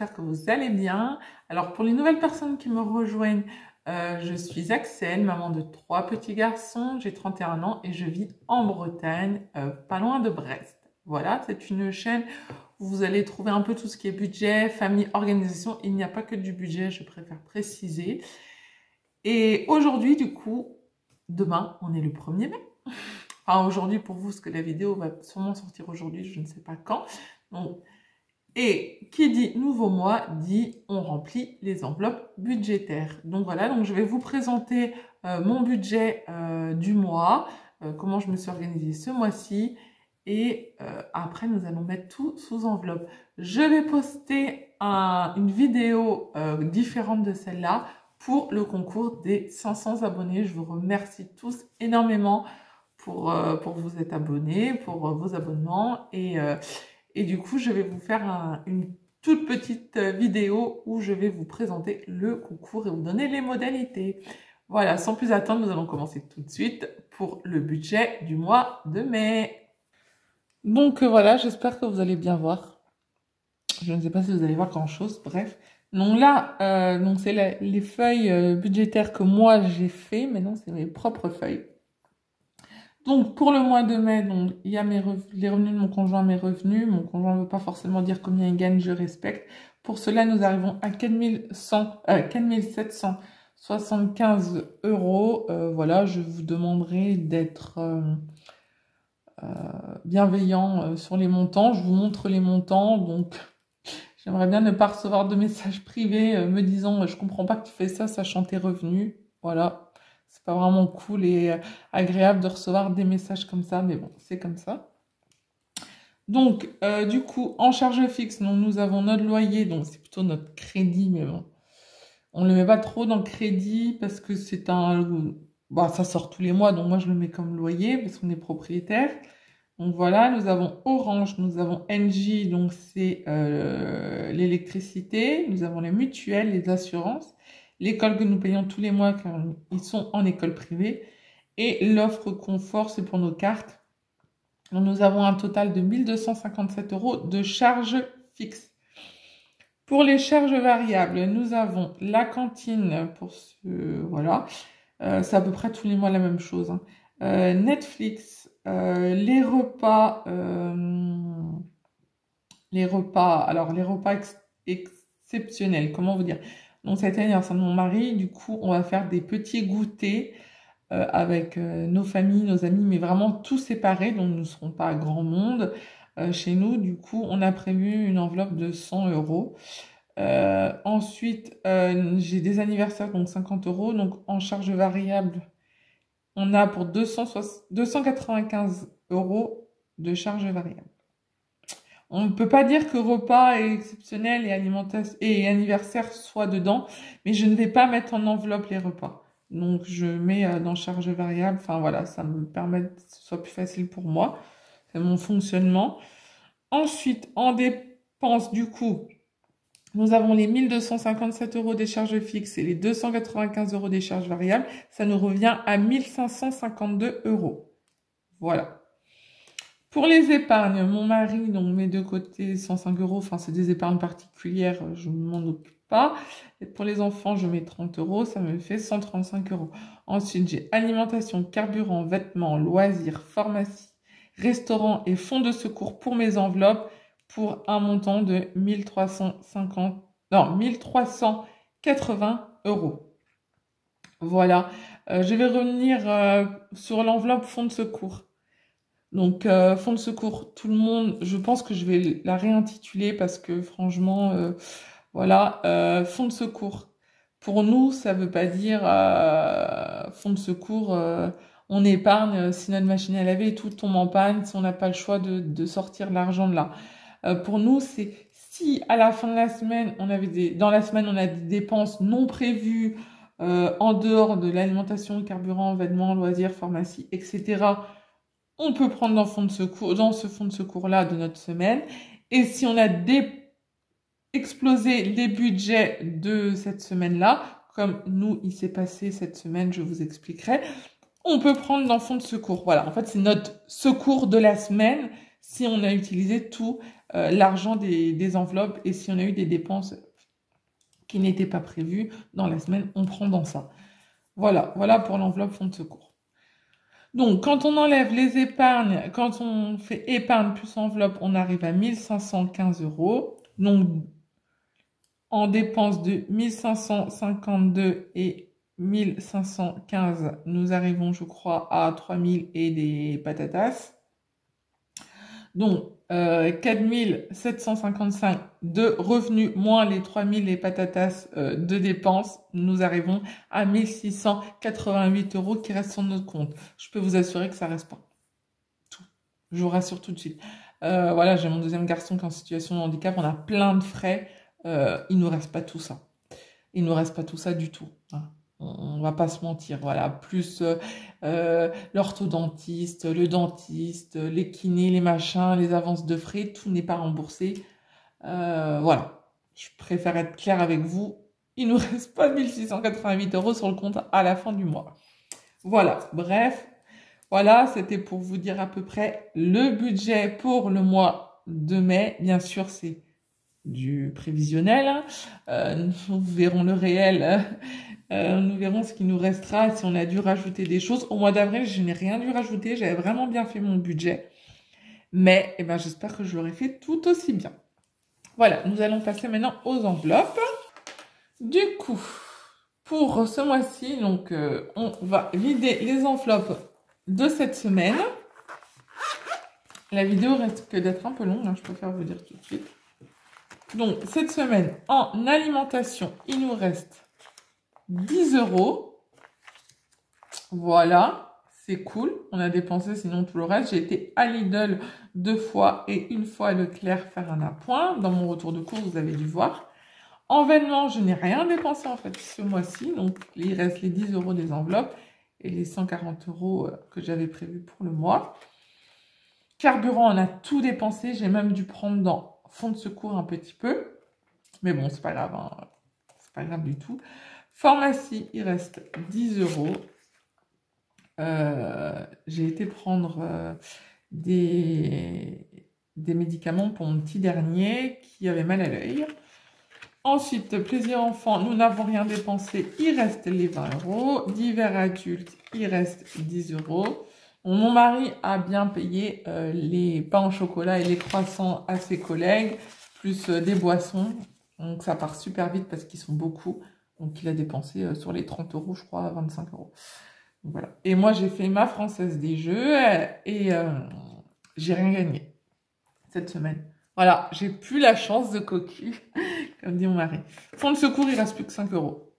j'espère que vous allez bien. Alors pour les nouvelles personnes qui me rejoignent, je suis Axel, maman de 3 petits garçons, j'ai 31 ans et je vis en Bretagne, pas loin de Brest. Voilà, c'est une chaîne où vous allez trouver un peu tout ce qui est budget, famille, organisation. Il n'y a pas que du budget, je préfère préciser. Et aujourd'hui, du coup, demain, on est le 1er mai. Enfin, aujourd'hui pour vous, parce que la vidéo va sûrement sortir aujourd'hui, je ne sais pas quand. Donc, et qui dit nouveau mois, dit on remplit les enveloppes budgétaires. Donc voilà, donc je vais vous présenter mon budget du mois, comment je me suis organisée ce mois-ci. Et après, nous allons mettre tout sous enveloppe. Je vais poster une vidéo différente de celle-là pour le concours des 500 abonnés. Je vous remercie tous énormément pour vous être abonnés, pour vos abonnements. Et du coup, je vais vous faire une toute petite vidéo où je vais vous présenter le concours et vous donner les modalités. Voilà, sans plus attendre, nous allons commencer tout de suite pour le budget du mois de mai. Donc voilà, j'espère que vous allez bien voir. Je ne sais pas si vous allez voir grand-chose, bref. Donc là, donc c'est les feuilles budgétaires que moi j'ai fait, mais non, c'est mes propres feuilles. Donc, pour le mois de mai, donc, il y a les revenus de mon conjoint, mes revenus. Mon conjoint ne veut pas forcément dire combien il gagne, je respecte. Pour cela, nous arrivons à 4775 euros. Voilà, je vous demanderai d'être bienveillant sur les montants. Je vous montre les montants. Donc, j'aimerais bien ne pas recevoir de messages privés me disant « Je comprends pas que tu fais ça, sachant tes revenus. » Voilà. C'est pas vraiment cool et agréable de recevoir des messages comme ça, mais bon, c'est comme ça. Donc, du coup, en charge fixe, nous avons notre loyer, donc c'est plutôt notre crédit, mais bon, on ne le met pas trop dans le crédit parce que c'est bah, ça sort tous les mois, donc moi je le mets comme loyer parce qu'on est propriétaire. Donc voilà, nous avons Orange, nous avons Engie, donc c'est l'électricité, nous avons les mutuelles, les assurances, l'école que nous payons tous les mois car ils sont en école privée et l'offre confort, c'est pour nos cartes. Donc nous avons un total de 1257 euros de charges fixes. Pour les charges variables, nous avons la cantine pour voilà, c'est à peu près tous les mois la même chose. Hein. Netflix, les repas, alors les repas exceptionnels, comment vous dire? Donc cette année, c'est mon mari, du coup, on va faire des petits goûters avec nos familles, nos amis, mais vraiment tout séparés, donc nous ne serons pas à grand monde chez nous. Du coup, on a prévu une enveloppe de 100 euros. Ensuite, j'ai des anniversaires, donc 50 euros. Donc en charge variable, on a pour 295 euros de charge variable. On ne peut pas dire que repas exceptionnel et anniversaire soient dedans, mais je ne vais pas mettre en enveloppe les repas. Donc, je mets dans charge variable. Enfin, voilà, ça me permet que ce soit plus facile pour moi. C'est mon fonctionnement. Ensuite, en dépenses, du coup, nous avons les 1257 euros des charges fixes et les 295 euros des charges variables. Ça nous revient à 1552 euros. Voilà. Pour les épargnes, mon mari donc met de côté 105 euros. Enfin, c'est des épargnes particulières, je ne m'en occupe pas. Et pour les enfants, je mets 30 euros. Ça me fait 135 euros. Ensuite, j'ai alimentation, carburant, vêtements, loisirs, pharmacie, restaurant et fonds de secours pour mes enveloppes pour un montant de 1380 euros. Voilà. Je vais revenir sur l'enveloppe fonds de secours. Donc, fonds de secours, tout le monde, je pense que je vais la réintituler parce que franchement, voilà, fonds de secours. Pour nous, ça veut pas dire fonds de secours, on épargne si notre machine à laver et tout tombe en panne, si on n'a pas le choix de sortir l'argent de là. Pour nous, c'est si à la fin de la semaine, dans la semaine, on a des dépenses non prévues en dehors de l'alimentation, carburant, vêtements, loisirs, pharmacie, etc., on peut prendre dans ce fonds de secours-là de notre semaine. Et si on a explosé les budgets de cette semaine-là, comme nous, il s'est passé cette semaine, je vous expliquerai, on peut prendre dans le fonds de secours. Voilà, en fait, c'est notre secours de la semaine. si on a utilisé tout l'argent des enveloppes et si on a eu des dépenses qui n'étaient pas prévues dans la semaine, on prend dans ça. Voilà, voilà pour l'enveloppe fonds de secours. Donc, quand on enlève les épargnes, quand on fait épargne plus enveloppe, on arrive à 1515 euros. Donc, en dépenses de 1552 et 1515, nous arrivons, je crois, à 3000 et des patatas. Donc, 4755 de revenus moins les 3000 et patatas de dépenses, nous arrivons à 1688 euros qui restent sur notre compte. Je peux vous assurer que ça reste pas tout. Je vous rassure tout de suite. Voilà, j'ai mon deuxième garçon qui est en situation de handicap, on a plein de frais. Il nous reste pas tout ça. Il nous reste pas tout ça du tout. Hein. On va pas se mentir, voilà. Plus l'orthodontiste, le dentiste, les kinés, les machins, les avances de frais, tout n'est pas remboursé. Voilà. Je préfère être claire avec vous. Il nous reste pas 1688 euros sur le compte à la fin du mois. Voilà. Bref. Voilà, c'était pour vous dire à peu près le budget pour le mois de mai. Bien sûr, c'est du prévisionnel. Nous verrons le réel. Nous verrons ce qui nous restera si on a dû rajouter des choses. Au mois d'avril, je n'ai rien dû rajouter. J'avais vraiment bien fait mon budget. Mais eh ben, j'espère que je l'aurai fait tout aussi bien. Voilà, nous allons passer maintenant aux enveloppes. Du coup, pour ce mois-ci, donc, on va vider les enveloppes de cette semaine. La vidéo risque d'être un peu longue, hein, je préfère vous dire tout de suite. Donc, cette semaine, en alimentation, il nous reste 10 euros. Voilà, c'est cool. On a dépensé sinon tout le reste. J'ai été à Lidl 2 fois et une fois à Leclerc faire un appoint. Dans mon retour de course, vous avez dû voir. En vêtements, je n'ai rien dépensé en fait ce mois-ci. Donc, il reste les 10 euros des enveloppes et les 140 euros que j'avais prévus pour le mois. Carburant, on a tout dépensé. J'ai même dû prendre dans fonds de secours un petit peu. Mais bon, c'est pas grave. Hein. C'est pas grave du tout. Pharmacie, il reste 10 euros. J'ai été prendre des médicaments pour mon petit dernier qui avait mal à l'œil. Ensuite, plaisir enfant, nous n'avons rien dépensé. Il reste les 20 euros. Divers adultes, il reste 10 euros. Mon mari a bien payé les pains au chocolat et les croissants à ses collègues, plus des boissons. Donc, ça part super vite parce qu'ils sont beaucoup. Donc, il a dépensé sur les 30 euros, je crois, 25 euros. Donc, voilà. Et moi, j'ai fait ma Française des Jeux et j'ai rien gagné cette semaine. Voilà, j'ai plus la chance de cocu, comme dit mon mari. Fonds de secours, il reste plus que 5 euros.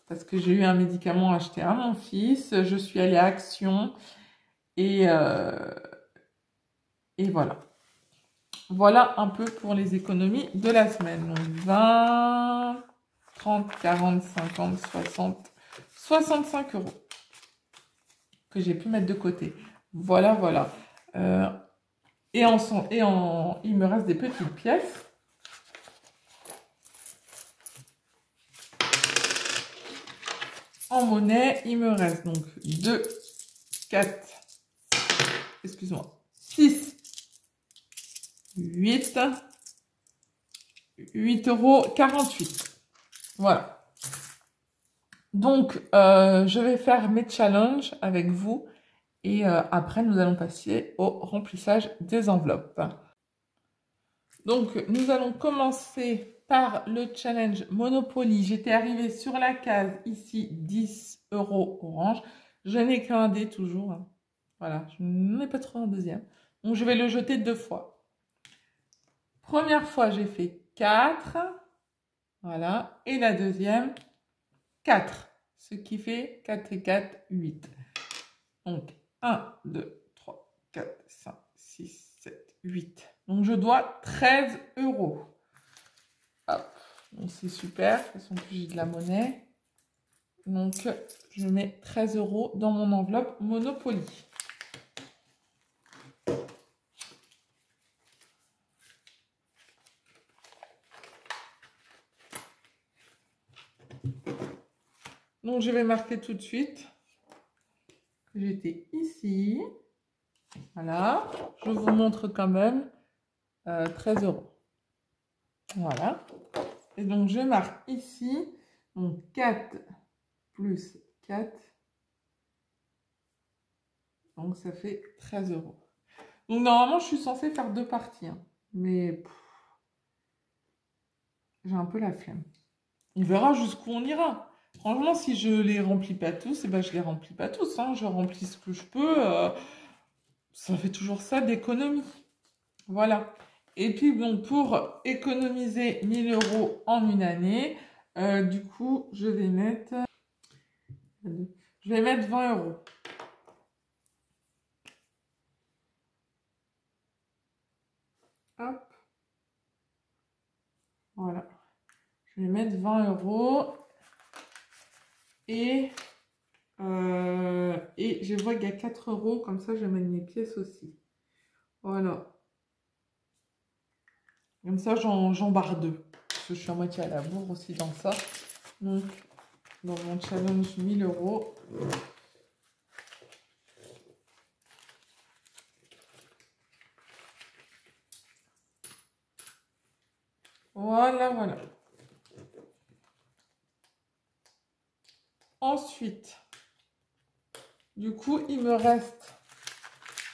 Parce que j'ai eu un médicament acheté à mon fils. Je suis allée à Action. Et voilà. Voilà un peu pour les économies de la semaine. Donc 20, 30, 40, 50, 60, 65 euros que j'ai pu mettre de côté. Voilà, voilà. Il me reste des petites pièces. En monnaie, il me reste donc 2, 4, excuse-moi, 6, 8, 8,48 €. Voilà. Donc, je vais faire mes challenges avec vous et après, nous allons passer au remplissage des enveloppes. Donc, nous allons commencer par le challenge Monopoly. J'étais arrivée sur la case ici, 10 € orange. Je n'ai qu'un dé toujours. Hein. Voilà, je n'en ai pas trouvé un deuxième. Donc, je vais le jeter 2 fois. Première fois, j'ai fait 4. Voilà. Et la deuxième, 4. Ce qui fait 4 et 4, 8. Donc, 1, 2, 3, 4, 5, 6, 7, 8. Donc, je dois 13 €. Hop. Donc, c'est super. De toute façon, plus j'ai de la monnaie. Donc, je mets 13 € dans mon enveloppe Monopoly. Donc, je vais marquer tout de suite que j'étais ici. Voilà, je vous montre quand même 13 €. Voilà. Et donc, je marque ici, donc 4 plus 4, donc ça fait 13 €. Donc, normalement, je suis censée faire 2 parties, hein, mais j'ai un peu la flemme. On verra jusqu'où on ira. Franchement, si je les remplis pas tous, eh ben, je les remplis pas tous, hein. Je remplis ce que je peux. Ça fait toujours ça d'économie. Voilà. Et puis, bon, pour économiser 1000 € en une année, du coup, je vais mettre 20 €. Hop. Voilà. Je vais mettre 20 €. Et je vois qu'il y a 4 €. Comme ça, je vais mettre mes pièces aussi. Voilà. Comme ça, j'en barre 2. Parce que je suis à moitié à la bourre aussi dans ça. Donc, dans mon challenge 1000 €. Voilà, voilà. Ensuite, du coup, il me reste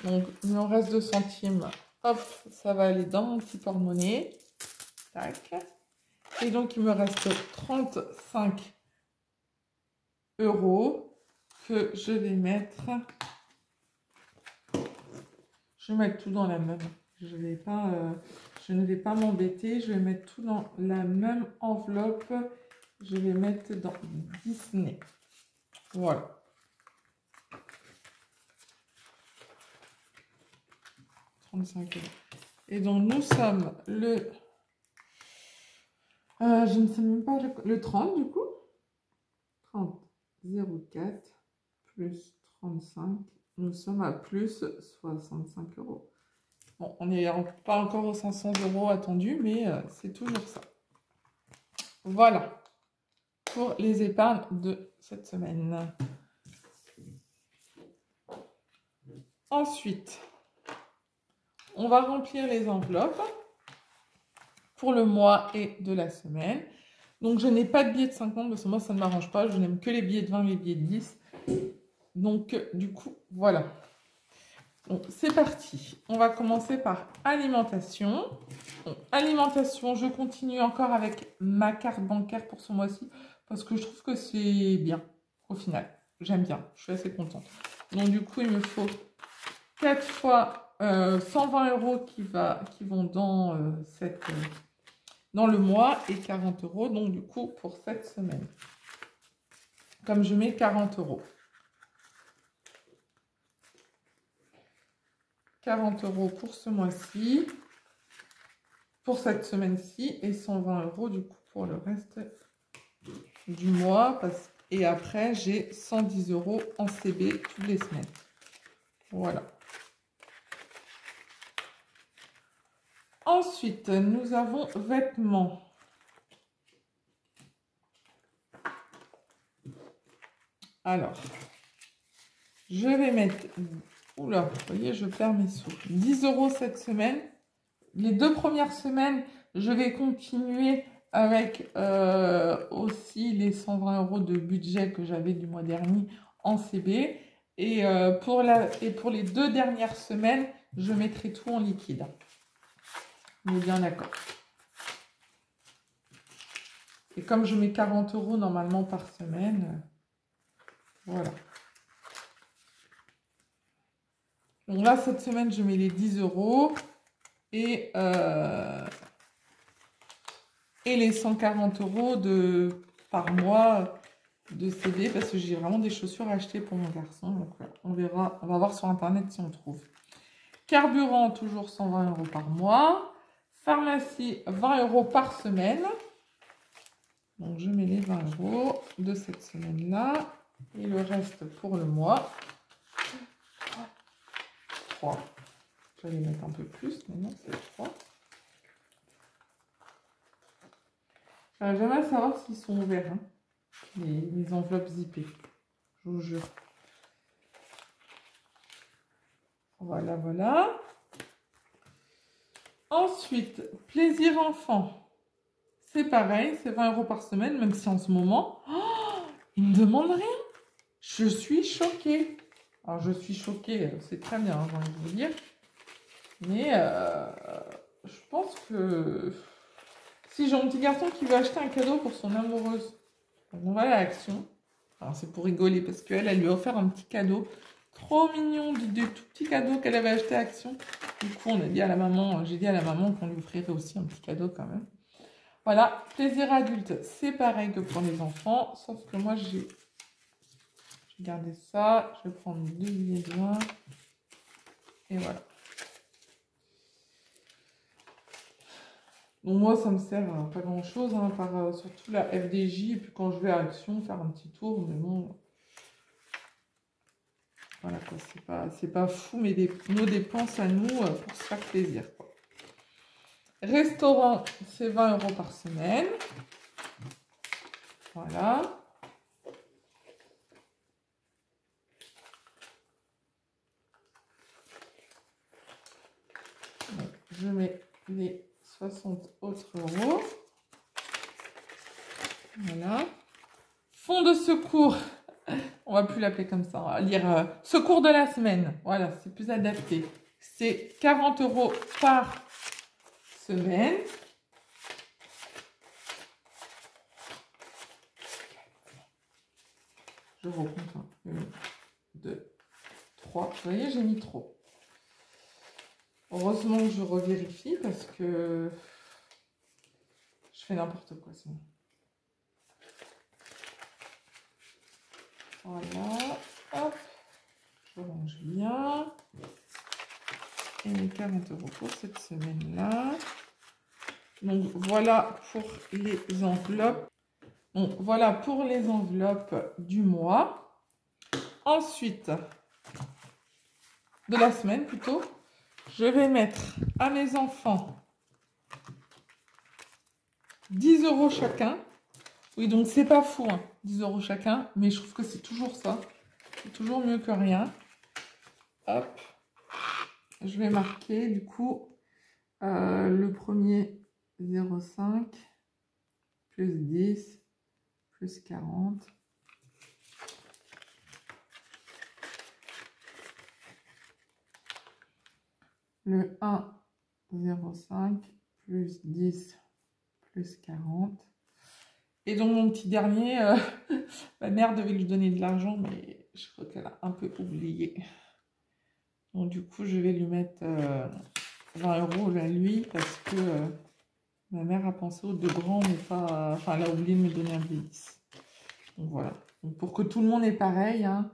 2 centimes. Hop, ça va aller dans mon petit porte-monnaie. Tac. Et donc, il me reste 35 € que je vais mettre. Je vais mettre tout dans la même. Je ne vais pas m'embêter. Je vais mettre tout dans la même enveloppe. Je vais mettre dans Disney. Voilà. Et donc, nous sommes le... je ne sais même pas le 30 du coup. 30, 04 plus 35. Nous sommes à plus 65 €. Bon, on n'est pas encore aux 500 € attendus, mais c'est toujours ça. Voilà pour les épargnes de cette semaine. Ensuite, on va remplir les enveloppes pour le mois et de la semaine. Donc, je n'ai pas de billets de 50 parce que moi, ça ne m'arrange pas. Je n'aime que les billets de 20, les billets de 10. Donc, du coup, voilà. Donc, c'est parti. On va commencer par alimentation. Donc, alimentation, je continue encore avec ma carte bancaire pour ce mois-ci parce que je trouve que c'est bien au final. J'aime bien, je suis assez contente. Donc, du coup, il me faut 4 fois 120 € qui vont dans, dans le mois et 40 €, donc du coup, pour cette semaine. Comme je mets 40 €. 40 € pour ce mois-ci, pour cette semaine-ci, et 120 € du coup pour le reste du mois. Et après, j'ai 110 € en CB toutes les semaines. Voilà. Ensuite, nous avons vêtements. Alors, je vais mettre... Oula, vous voyez, je perds mes sous. 10 € cette semaine. Les 2 premières semaines, je vais continuer avec aussi les 120 € de budget que j'avais du mois dernier en CB. Et pour les 2 dernières semaines, je mettrai tout en liquide. On est bien d'accord. Et comme je mets 40 € normalement par semaine, voilà. Donc là, cette semaine, je mets les 10 € et les 140 € par mois de CD parce que j'ai vraiment des chaussures à acheter pour mon garçon. Donc voilà, on verra, on va voir sur internet si on trouve. Carburant, toujours 120 € par mois. Pharmacie, 20 € par semaine. Donc je mets les 20 € de cette semaine-là. Et le reste pour le mois. 3. Je vais les mettre un peu plus, mais non, c'est 3. J'aimerais savoir s'ils sont ouverts, hein, les enveloppes zippées. Je vous jure. Voilà, voilà. Ensuite, plaisir enfant. C'est pareil, c'est 20 € par semaine, même si en ce moment, ils ne me demandent rien. Je suis choquée. Alors, je suis choquée, c'est très bien, j'ai envie de vous dire. Mais je pense que si j'ai mon petit garçon qui veut acheter un cadeau pour son amoureuse, on va à l'action. Alors, c'est pour rigoler parce qu'elle, elle lui a offert un petit cadeau. Trop mignon, du tout petit cadeau qu'elle avait acheté à Action. Du coup, on a dit à la maman, j'ai dit à la maman qu'on lui offrirait aussi un petit cadeau quand même. Voilà, plaisir adulte, c'est pareil que pour les enfants, sauf que moi j'ai gardé ça. Je vais prendre 2 billets de 20 et voilà. Donc moi, ça me sert à pas grand chose, hein, par surtout la FDJ, et puis quand je vais à Action, faire un petit tour, mais bon. Voilà quoi, c'est pas fou, mais nos dépenses à nous pour se faire plaisir, quoi. Restaurant, c'est 20 € par semaine. Voilà. Donc, je mets les 60 autres euros. Voilà. Fonds de secours. On va plus l'appeler comme ça. On va lire secours de la semaine. Voilà, c'est plus adapté. C'est 40 € par semaine. Je recompte. 1, 2, 3. Vous voyez, j'ai mis trop. Heureusement que je revérifie parce que je fais n'importe quoi sinon. Voilà. Hop. Je range bien. Et mes 40 € pour cette semaine-là. Donc, voilà pour les enveloppes. Donc, voilà pour les enveloppes du mois. Ensuite, de la semaine plutôt, je vais mettre à mes enfants 10 € chacun. Oui, donc c'est pas fou, hein, 10 € chacun, mais je trouve que c'est toujours ça. C'est toujours mieux que rien. Hop. Je vais marquer, du coup, le premier 0,5 plus 10 plus 40. Le 1, 0,5 plus 10 plus 40. Et donc, mon petit dernier, ma mère devait lui donner de l'argent, mais je crois qu'elle a un peu oublié. Donc, du coup, je vais lui mettre 20 € à lui, parce que ma mère a pensé aux 2 grands, mais pas... Enfin, elle a oublié de me donner un billet 10. Donc, voilà. Donc, pour que tout le monde est pareil, hein,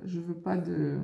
je veux pas de...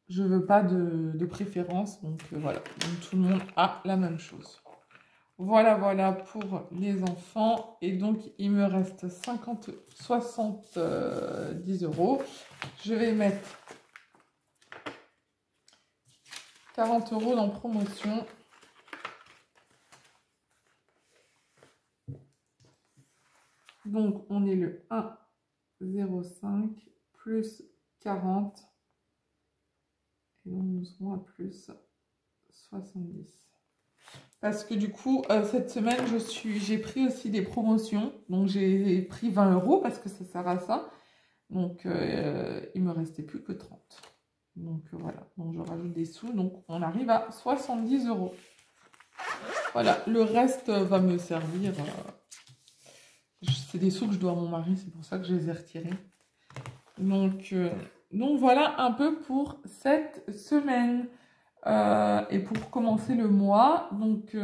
Je veux pas de préférence, donc voilà. Donc, tout le monde a la même chose. Voilà, voilà pour les enfants. Et donc, il me reste 70 €. Je vais mettre 40 € dans promotion. Donc, on est le 1,05 plus 40. Et donc, nous serons à plus 70. Parce que du coup, cette semaine, j'ai pris aussi des promotions. Donc, j'ai pris 20 € parce que ça sert à ça. Donc, il me restait plus que 30. Donc, voilà. Donc, je rajoute des sous. Donc, on arrive à 70 €. Voilà. Le reste va me servir. C'est des sous que je dois à mon mari. C'est pour ça que je les ai retirés. Donc voilà un peu pour cette semaine. Et pour commencer le mois, donc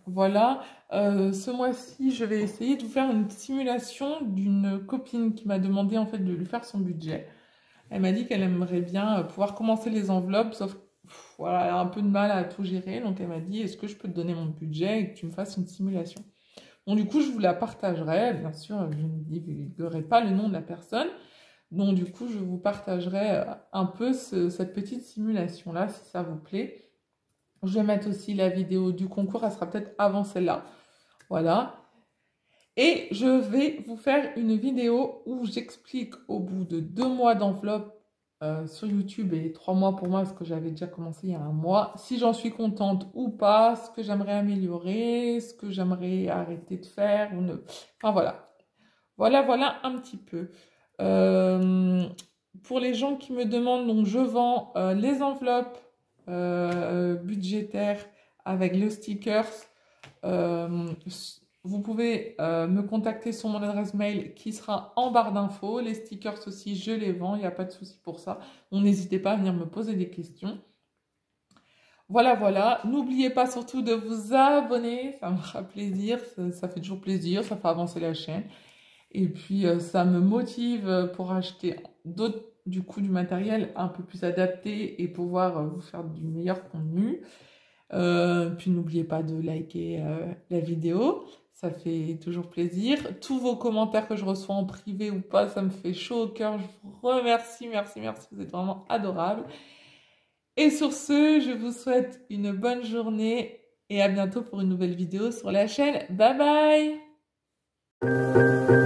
voilà, ce mois-ci, je vais essayer de vous faire une simulation d'une copine qui m'a demandé en fait de lui faire son budget. Elle m'a dit qu'elle aimerait bien pouvoir commencer les enveloppes, sauf voilà, elle a un peu de mal à tout gérer. Donc elle m'a dit, est-ce que je peux te donner mon budget et que tu me fasses une simulation? Donc du coup, je vous la partagerai. Bien sûr, je ne divulguerai pas le nom de la personne. Donc, du coup, je vous partagerai un peu cette petite simulation-là, si ça vous plaît. Je vais mettre aussi la vidéo du concours, elle sera peut-être avant celle-là. Voilà. Et je vais vous faire une vidéo où j'explique au bout de 2 mois d'enveloppe sur YouTube et 3 mois pour moi parce que j'avais déjà commencé il y a un mois, si j'en suis contente ou pas, ce que j'aimerais améliorer, ce que j'aimerais arrêter de faire ou ne... Enfin voilà. Voilà un petit peu. Pour les gens qui me demandent, donc je vends les enveloppes budgétaires avec le stickers. Vous pouvez me contacter sur mon adresse mail qui sera en barre d'infos. Les stickers aussi, je les vends, il n'y a pas de souci pour ça. Donc n'hésitez pas à venir me poser des questions. Voilà. N'oubliez pas surtout de vous abonner, ça me fera plaisir, ça fait toujours plaisir, ça fait avancer la chaîne. Et puis, ça me motive pour acheter du matériel un peu plus adapté et pouvoir vous faire du meilleur contenu. Puis, n'oubliez pas de liker la vidéo. Ça fait toujours plaisir. Tous vos commentaires que je reçois en privé ou pas, ça me fait chaud au cœur. Je vous remercie, merci. Vous êtes vraiment adorables. Et sur ce, je vous souhaite une bonne journée et à bientôt pour une nouvelle vidéo sur la chaîne. Bye bye!